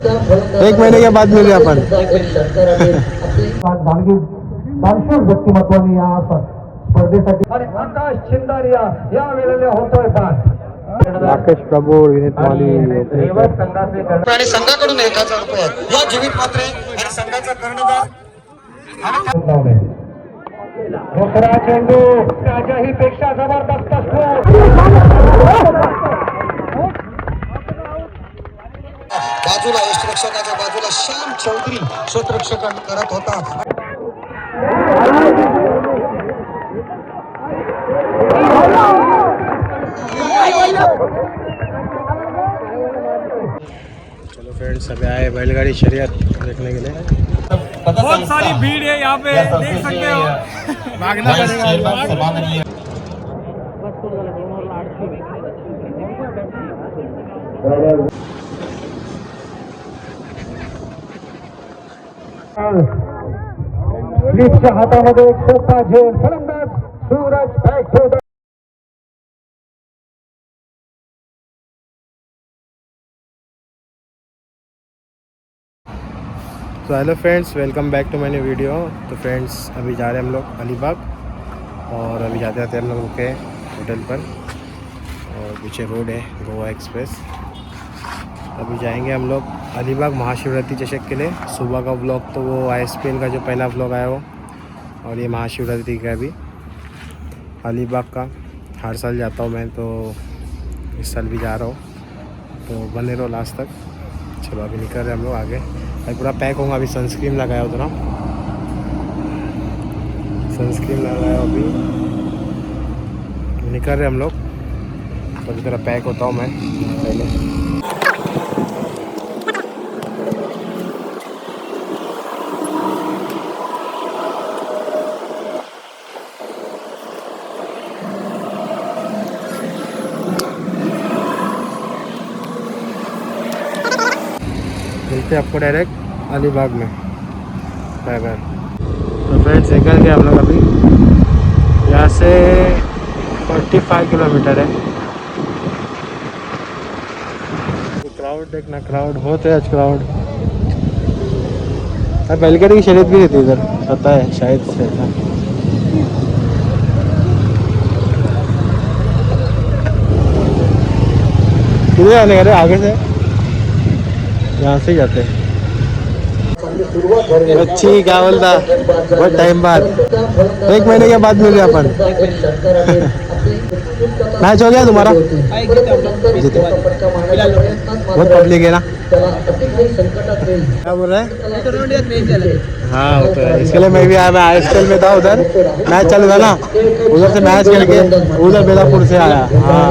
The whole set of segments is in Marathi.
एक महीने के बाद मिले अपन. व्यक्तिमत्वाने या स्पर्धेसाठी आणि आकाश छिंदारिया या वेळेला होतोय बाद. राकेश प्रभू, विनीत माली आणि संघाकडून 1000 रुपये या जीवित मात्रे आणि संघाचा कर्णधार दुसरा चेंडू त्याच्याही पेक्षा जबरदस्त बाजूला यष्टिरक्षकाच्या बाजूला श्याम चौधरी क्षेत्ररक्षक करत होता. चलो फ्रेंड्स, अभी आए बैलगाड़ी शरीयत देखने के लिए. बहुत सारी भीड़ है यहाँ पे, देख सकते हो. भागना पड़ेगा. स्लिपच्या हातामध्ये एक सोपा झेल. फलंदाज सूरज बॅट. तो hello friends, welcome back to my new video. तो फ्रेंड्स, अभी जा रहे हैं हम लोग अलीबाग और अभी जाते जाते हम लोग के होटल पर और पीछे रोड है गोवा एक्सप्रेस. अभी जाएंगे हम लोग अलीबाग महाशिवरात्रि चषक के लिए. सुबह का व्लॉग तो वो ISPN का जो पहला व्लॉग आया वो, और ये महाशिवरात्रि का भी अलीबाग का. हर साल जाता हूँ मैं, तो इस साल भी जा रहा हूँ, तो बने रहो लास्ट तक. चलो अभी निकल रहे हम लोग आगे. अभी पूरा पैक होगा. अभी सनस्क्रीन लगाया उतना, सनस्क्रीन लगाया. अभी निकल रहे हम लोग, तो अभी तरह पैक होता हूँ मैं पहले. मिलते आपको डायरेक्ट अलीबाग में. Bye bye. तो फ्रेंड्स, निकल गए हम लोग अभी. यहाँ से 45 किलोमीटर है. क्राउड देखना, क्राउड होते आज क्राउड. बैलगाड़ी की शर्यत भी रहती इधर, पता है शायद से ऐसा. किधर आने का आगे से, यहाँ से ही जाते हैं. अच्छी क्या बोलता, बहुत टाइम बाद, 1 महीने के बाद मिले अपन. मैच हो गया तुम्हारा? जीते. बहुत पब्लिक है ना. क्या बोल रहे हैं? हाँ वो तो है. इसके लिए मैं भी आया. मैं ISPN में था, उधर मैच चालू था ना, उधर से मैच खेल के उधर बेलापुर से आया. हाँ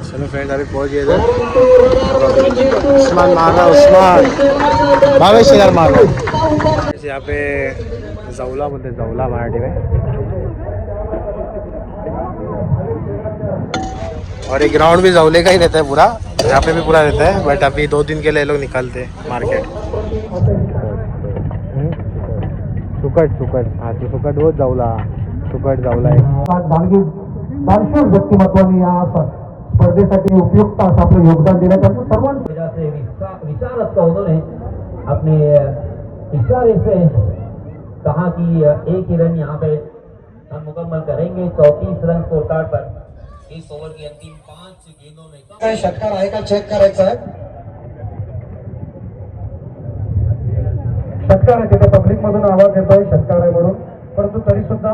चलो फ्रेंड, अभी पहुँच गए इधर. उस्मान मार रहा, उस्मान भावेश यार मार रहा. यहाँ पे जौला बोलते, जौला मराठी में. और ये ग्राउंड भी जौले का ही रहता है पूरा. यहाँ पे भी पूरा रहता है, बट अभी 2 दिन के लिए लोग निकलते हैं मार्केट. सुकट सुकट, हाँ तो सुकट वो जौला, सुकट जौला आहे. व्यक्तिमत्वाने या स्पर्धेसाठी उपयुक्त असं आपलं योगदान देण्याचं सर्वांच्या विचार रखकर उन्होंने अपने इशारे से कहा कि एक ही रन यहाँ पे हम मुकम्मल करेंगे. 34 रन स्कोर कार्ड पर इस ओव्हर की अंतिम 5 गेंदों में. काय षटकार आहे का चेक करायचं आहे? षटकार आहे. तिथे पब्लिक मधून आवाज येतोय षटकार आहे म्हणून, परंतु तरी सुद्धा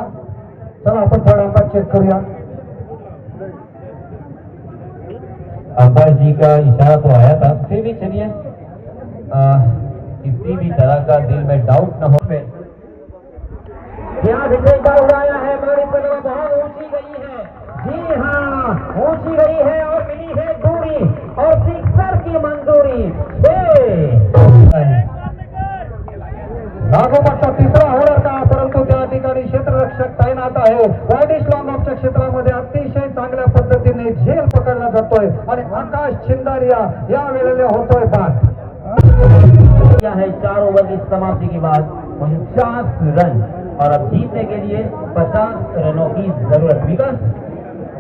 चला आपण थोडा अंदाज चेक करूया. अंपायर जी का इशारा तो आया था, फिर भी चलिए किसी भी तरह का दिल में डाउट न हो. क्या विकेट उड़ाया है, हमारी पलवा बहुत ऊंची गई है. जी हाँ, ऊंची गई है और मिली है दूरी और सिक्सर की मंजूरी. लागोपाठचा तिसरा होणार का, परंतु त्या ठिकाणी क्षेत्ररक्षक तैनात आहे. वाईडिश लॉंग ऑफच्या क्षेत्रामध्ये अतिशय चांगल्या पद्धतीने झेल पकडला जातोय आणि आकाश छिंदारिया या वेळेला होतोय बाद. क्या है 4 ओवर की समाप्ति के बाद 49 रन और अब जीतने के लिए 50 रनों की जरूरत. विकास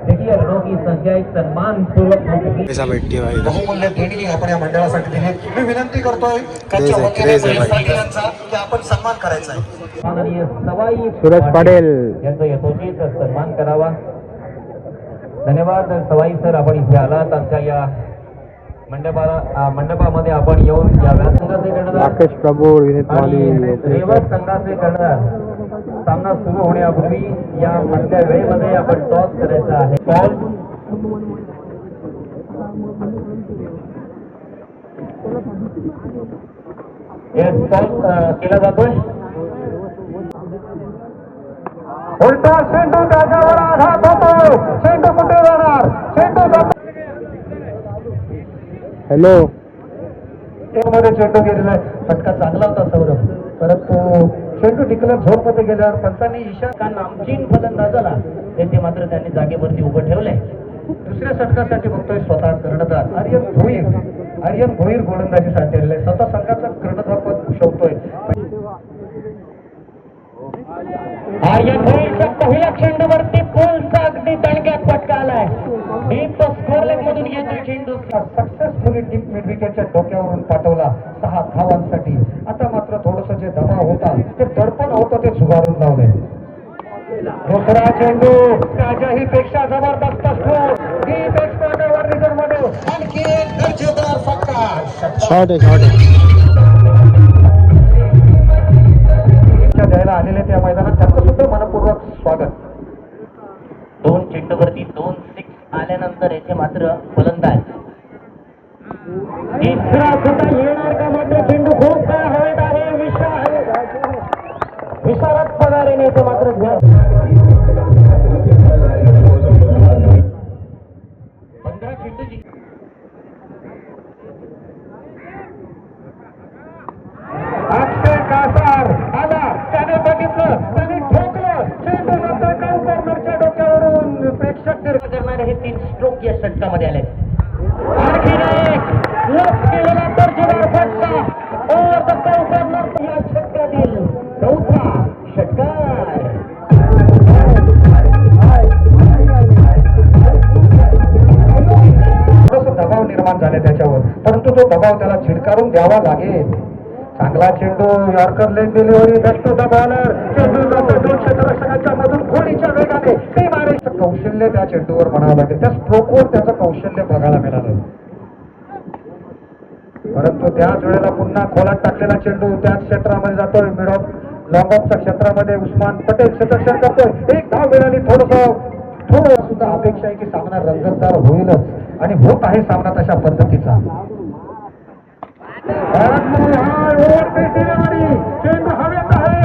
देखिए रनों की की संख्या एक सन्मानपूर्वक होती. पैसा बैठती भाई बहुमूल्य देणगी आपण या मंडळासाठी दिली. मी विनंती करतोय त्यांच्या क्रेज आहे, वतीने क्रेज आहे पोलीस भाई. अधिकाऱ्यांचा की आपण सन्मान करायचा आहे. माननीय सवाई सूरज पाटील. यांचा यथोचित सन्मान करावा. धन्यवाद सवाई सर, आपण इथे आलात आमच्या या मंडपामध्ये आपण येऊन या व्यासंगाचे कर्णधार राकेश प्रभू, विनीत माली, आणि रेवत संघाचे कर्णधार सामना सुरू होण्यापूर्वी या मधल्या वेळेमध्ये आपण टॉस करायचा आहे. बॉल केला जातोय. उलटा चेंडू त्याच्यावर आघात होतो. चेंडू कुठे जाणार? चेंडू हॅलो. मध्ये चेंडू गेलेला आहे. फटका चांगला होता सौरभ, परंतु चेंडू टिकला झोन मध्ये गेल्यावर पंचांनी इशारा नामचीन फलंदाजाला तेथे मात्र त्यांनी जागेवरती उभं ठेवलंय. दुसऱ्या षटकासाठी बघतोय स्वतः कर्णधार आर्यन भोईर गोलंदाजीसाठी आलेला आहे. स्वतः संघाचा कर्णधार पद भूषवतोय. आर्यन भोईरच्या पहिल्या चेंडूवरती पोलचा अगदी तणक्यात फटका आलाय. डीप स्कोर लेग मधून येतोय चेंडू. सक्सेसफुली डीप मिड विकेटच्या डोक्यावरून पाठवला 6 धावांसाठी. आता मात्र थोडस जे दबाव होता ते दडपण होतं ते झुगारून लावले. दुसरा चेंडू त्याच्याही पेक्षा जबरदस्त स्कोर. डीप एक्स्ट्रावर रिझर्व मध्ये आणखी एक दर्जेदार फटका. शॉट आहे. द्यायला आलेले त्या मैदानात त्यांचं सुद्धा मनपूर्वक स्वागत. 2 चेंडूवरती 2 6 आल्यानंतर येथे मात्र फलंदाज तिसरा सुद्धा येणार का? मात्र चेंडू खूप काय हवेत आहे. विशारद पगारेने येथे मात्र 15 चेंडू अक्षय कासार आला. त्याने बघितलं, त्याने ठोकलं. चेंडू जातोय कॉर्नरच्या डोक्यावरून. प्रेक्षक करणारे हे 3 स्ट्रोक या षटकामध्ये आले. आणखी एक लप केलेला दर्जेदार फटका ओव्हर द कॉर्नर या षटकातील 4था षटकार. थोडंसं दबाव निर्माण झाले त्याच्यावर, परंतु तो दबाव त्याला झिडकारून द्यावा लागेल. चांगला चेंडू, yorker leg delivery, best the bowler. चेंडू जातो 2 क्षेत्ररक्षकांच्या मधून घोडीच्या वेगाने. ते मारायचं कौशल्य त्या चेंडूवर म्हणावं लागेल. त्या स्ट्रोकवर त्याचं कौशल्य बघायला मिळालं. परंतु त्याच वेळेला पुन्हा खोलात टाकलेला चेंडू त्याच क्षेत्रामध्ये जातोय. मिड ऑफ लॉंग ऑफच्या क्षेत्रामध्ये उस्मान पटेल क्षेत्ररक्षण करतोय. एक धाव मिळाली. थोडं सुद्धा अपेक्षा आहे की सामना रंगतदार होईलच, आणि होत आहे सामना तशा पद्धतीचा. चेंडू हवेत आहे.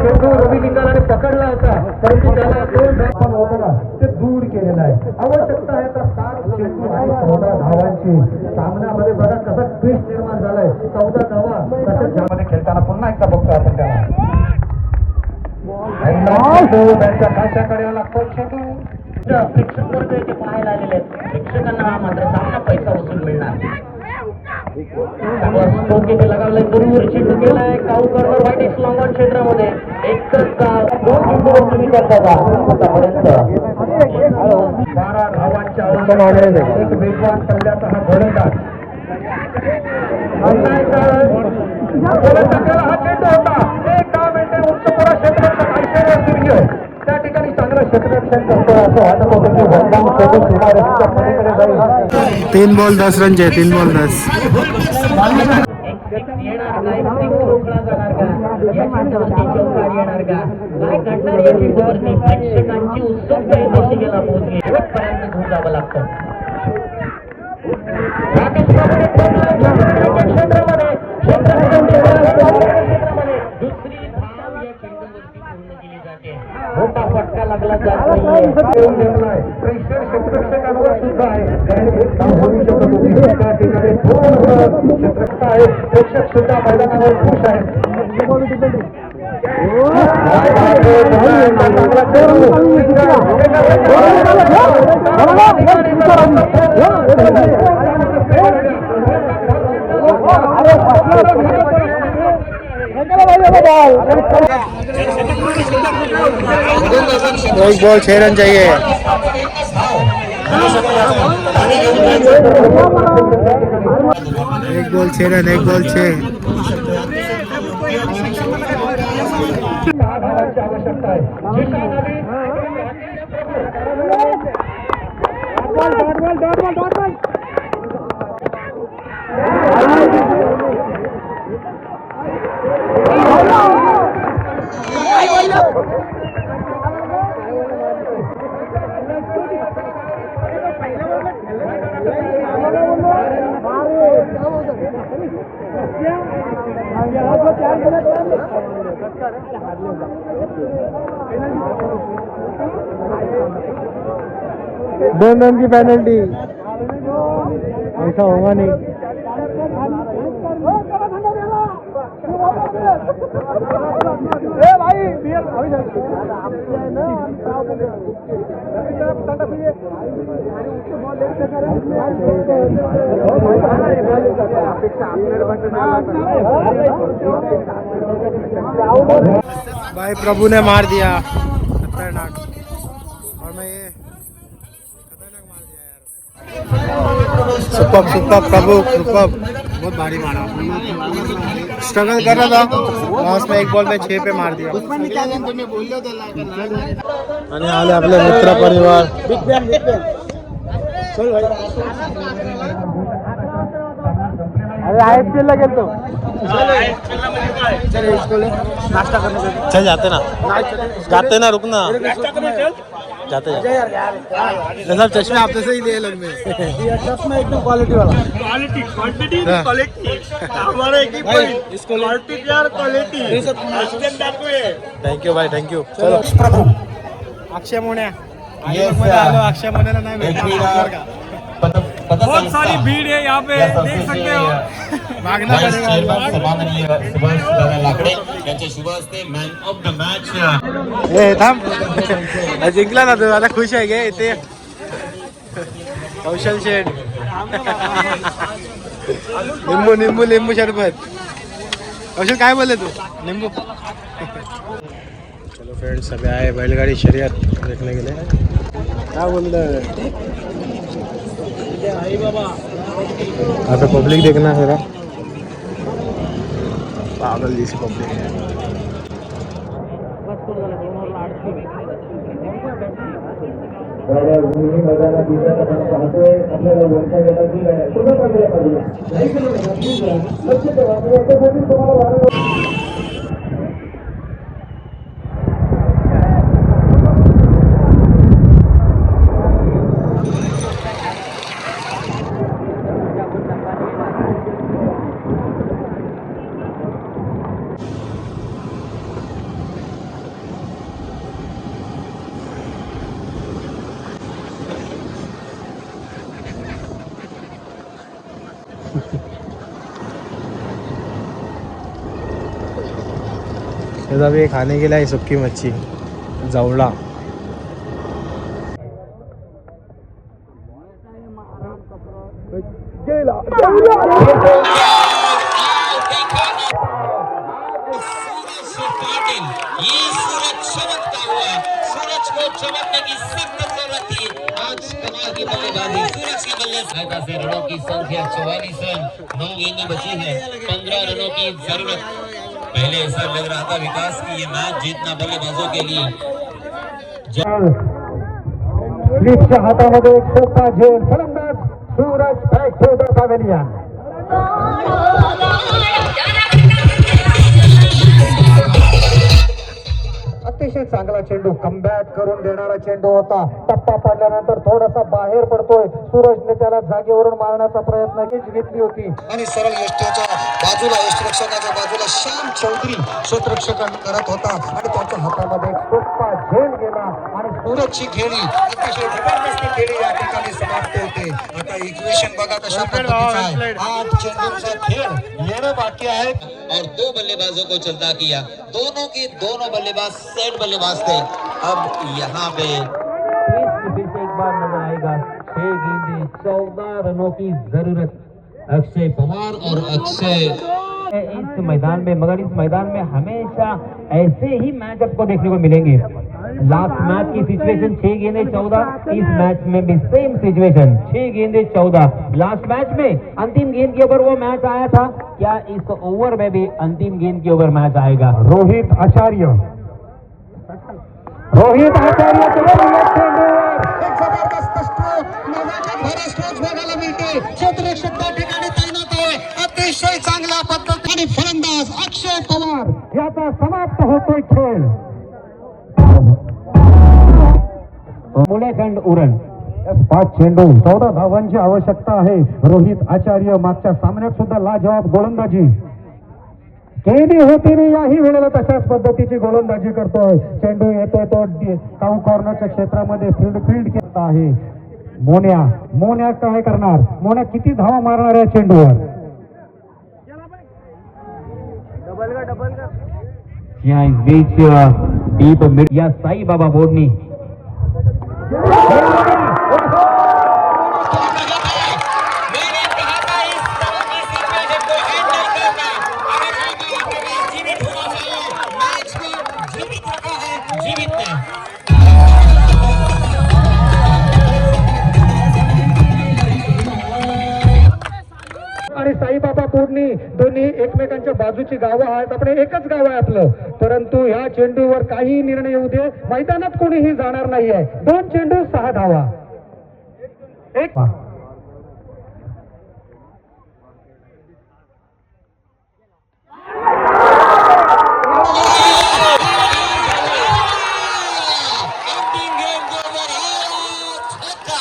चेंडू रवी लिंगाने पकडला होता, परंतु त्याला 2 धाव होता ते दूर केलेला आहे. आवश्यकता आहे तर 7 चेंडू आणि 14 धावांची. सामन्यामध्ये बघा कसा ट्विस्ट निर्माण झालाय. 14 धावा कशा खेळताना पुन्हा एकदा बघतो आपण त्याला. त्यांच्या खाशाकडे लागतो चेंडू. प्रेक्षक वर्ग येथे पाहायला आलेले आहेत. प्रेक्षकांना हा मात्र सामना पैसा वसूल मिळणार. लगावलाय जरूर. चेंडू गेलाय काऊ कॉर्नर वाईट लॉंग ऑन क्षेत्रामध्ये. एकच 2 चेंडूवर तुम्ही करता आतापर्यंत 12 धावांच्या एक वेगवान पल्ल्याचा हा गोलंदाज. हा चेंडू होता. 1 डाव मिळते. उच्च पुरा क्षेत्ररक्षक ऐश्वर्या सूर्य त्या ठिकाणी चांगलं क्षेत्ररक्षण करतो. असं वाटत होतं की वरदान चेंडू सीमारेषेच्या पलीकडे जाईल. 3 बॉल 10 रनचे. 3 बॉल 10. येणार का? एक सिक्स रोखला जाणार का? या चेंडूवरती चौकार येणार का? काय घडणार या चेंडूवरती? प्रेक्षकांची उत्सुकता या दिशेला पोहोचली. शेवटपर्यंत घेऊन जावं लागतं. क्षेत्रामध्ये दुसरी धाव या चेंडूवरती पूर्ण केली जाते. मोठा फटका लागला जात नाहीये. प्रेक्षक क्षेत्ररक्षकांवर सुद्धा आहे. त्या ठिकाणी 2 क्षेत्ररक्षक आहेत. प्रेक्षक सुद्धा मैदानावर खुश आहेत. एक बॉल 6 रन चाहिए। एक बॉल 6 रन, एक बॉल 6। आवश्यकता आहे दोन रन की पेनल्टी, ऐसा होगा नहीं। भाई प्रभु ने मार दिया खतरनाक, और मैं ये खतरनाक मार दिया यार। सुपर सुपर प्रभु सुपर, बहुत भारी मारा। स्ट्रगल कर रहा था, लास्ट में एक बॉल में 6 पे मार दिया। आणि आले आपले मित्र परिवार। अरे ISPL ला गेलतो, चल जाते ना रुक ना, जाते जैसा चश्मे आपसे से ही ले लग में चश्मा एकदम क्वालिटी वाला, क्वालिटी क्वांटिटी क्वालिटी हमारा एक ही पॉइंट, इसको क्वालिटी यार क्वालिटी ये सब थँक यू भाई, थँक यू। चलो अक्षय मोन्या, अक्षय मोन्याला नाही भेटला। बहुत सारी भीड़ है यहाँ पे, देख सकते हो। मागना पडेगा। ए थांब, जिंकला ना तू, आता खुश आहे गे इथे। कौशल शेठ, निंबू निंबू लिंबू शरबत। कौशल काय बोलले तू? निंबू। चलो फ्रेंड्स, अभी आए बैलगाड़ी शर्यत देखने के लिए। क्या बोल रहे? यहाँ पे पब्लिक देखना है, पागल जैसी पब्लिक है। अभी खाने के लिए सुक्की मच्छी जवड़ा। ये सूरज चमकता हुआ, सूरज को चमकने की सख्त जरूरत थी। आज कमाल की बल्लेबाजी सूरज की बल्लेबाजी से रनों की संख्या 44 रन, 9 गेंदें बची है, 15 रनों की जरूरत। पहले ऐसा लग रहा था विकास की ये मैच जीतना बल्लेबाजों के लिए। लीगच्या हातामध्ये एक सोपा झेल, फलंदाज Suraj back to the pavilion. अतिशय चांगला चेंडू, कमबॅक करून देणारा चेंडू होता। टप्पा पडल्यानंतर थोडासा बाहेर पडतोय, सूरजने त्याला जागेवरून मारण्याचा प्रयत्न घेतली होती आणि सरळ यष्टीच्या बाजूला, यष्टीरक्षकाच्या बाजूला श्याम चौधरी क्षेत्ररक्षण करत होता आणि त्याच्या हातामध्ये एक सोपा झेल गेला आणि सूरजची खेळी, अतिशय जबरदस्त खेळी या ठिकाणी समाप्त होते। आता इक्वेशन बघा कशा पद्धतीचा आहे, 8 चेंडूंचा खेळ येणं बाकी आहे और 2 बल्लेबाजों को चलता किया। दोनों के दोनों बल्लेबाज सेट बल्लेबाज थे। अब यहाँ पे एक बार नजर आएगा, 6 गेंदें 14 रनों की जरूरत। अक्षय पवार और अक्षय इस मैदान में, मगर इस मैदान में हमेशा ऐसे ही मैच आपको देखने को मिलेंगे। लास्ट मैच की सिचुएशन 6 गेंदे 14, इस मैच में भी सेम सिचुएशन 6 गेंदे 14। लास्ट मैच में अंतिम गेंद के ऊपर वो मैच आया था, क्या इस ओवर में भी अंतिम गेंद के ऊपर मैच आएगा? रोहित आचार्य एक जबरदस्त स्ट्रोक, नव्याच्या भरा स्ट्रोक्स बघायला मिळते. क्षेत्ररक्षक त्या ठिकाणी तैनात आहे. अतिशय चांगल्या पद्धतीने फलंदाज अक्षय पवार याचा समाप्त होतोय खेळ. मुलेखंड उरण 5 चेंडू 14 धावांची आवश्यकता आहे. रोहित आचार्य मागच्या सामन्यात सुद्धा लाजवाब गोलंदाजी केली होती रे. याही वेळेला तशाच पद्धतीची गोलंदाजी करतोय. चेंडू येतोय तो काऊ कॉर्नरच्या क्षेत्रामध्ये फील्ड केला आहे. मोन्या काय करणार? मोन्या किती धावा मारणार या चेंडूवर? या इस बीच डीप मिड या साई बाबा बोर्डनी मैंने कहा था इस तरह की सिचुएशन को हैंडल करना, अगर आपका जीवित होना चाहिए, मैच को जीवित रखा है, जीवित में आणि साईबाबा बोर्डनी दोन्ही एकमेकांच्या बाजूची गावं आहेत. आपण एकच गाव आहे आपलं, परंतु ह्या चेंडूवर काही निर्णय येऊ दे, मैदानात कोणीही जाणार नाहीये. 2 चेंडू 6 धावा. एक अंतिम गेंद के ऊपर छक्का.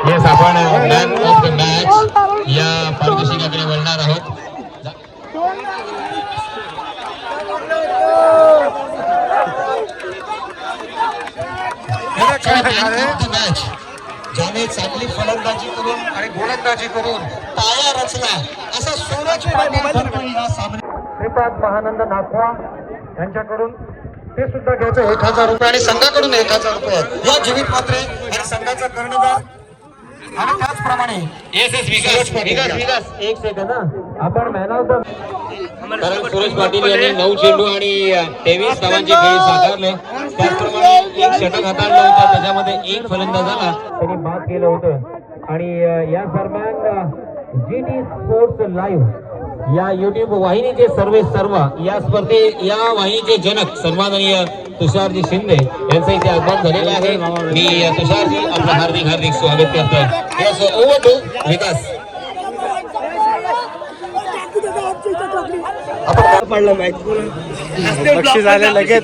येस, आपण मॅन ऑफ द मॅच या पारितोषिकाकडे वळणार आहोत. मॅच ज्याने चांगली फलंदाजी करून आणि गोलंदाजी करून पाया रचला असा सूरज पाटील ठरतोय या सामन्यात. श्रीपाद महानंद नाथवा यांच्याकडून ते सुद्धा घ्यायचं 1000 रुपये आणि संघाकडून 1000 रुपये. या जीवित मात्रे आणि संघाचा कर्णधार आणि त्याचप्रमाणे विकास एक सेकंद ना, आपण मॅन ऑफ द कारण सूरज पाटील यांनी 9 चेंडू आणि 23 धावांचे खेळ साकारले. त्याचप्रमाणे एक षटक हाताळलं होतं, त्याच्यामध्ये एक फलंदाज आला. त्यांनी बाद केलं होतं. आणि या दरम्यान GT स्पोर्ट्स लाईव्ह या युट्यूब वाहिनीचे सर्व या या वाहिनीचे जनक सन्माननीय तुषारजी शिंदे यांचं इथे आगमन झालेलं आहे. मी तुषारजी आपलं हार्दिक स्वागत करतोय. Yes, over to विकास. बक्षीस आले लगेच.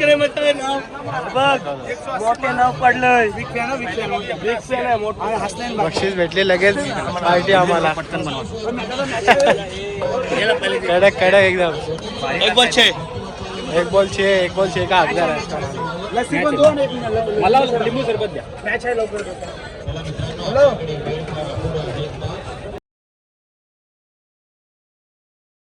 बक्षीस भेटले लगेच. पार्टी आम्हाला कडक एकदम. एक बॉल 6 एक बॉल 6 का हकदार आहे. मला लिंबू सरबत द्या. मॅच आहे लवकर.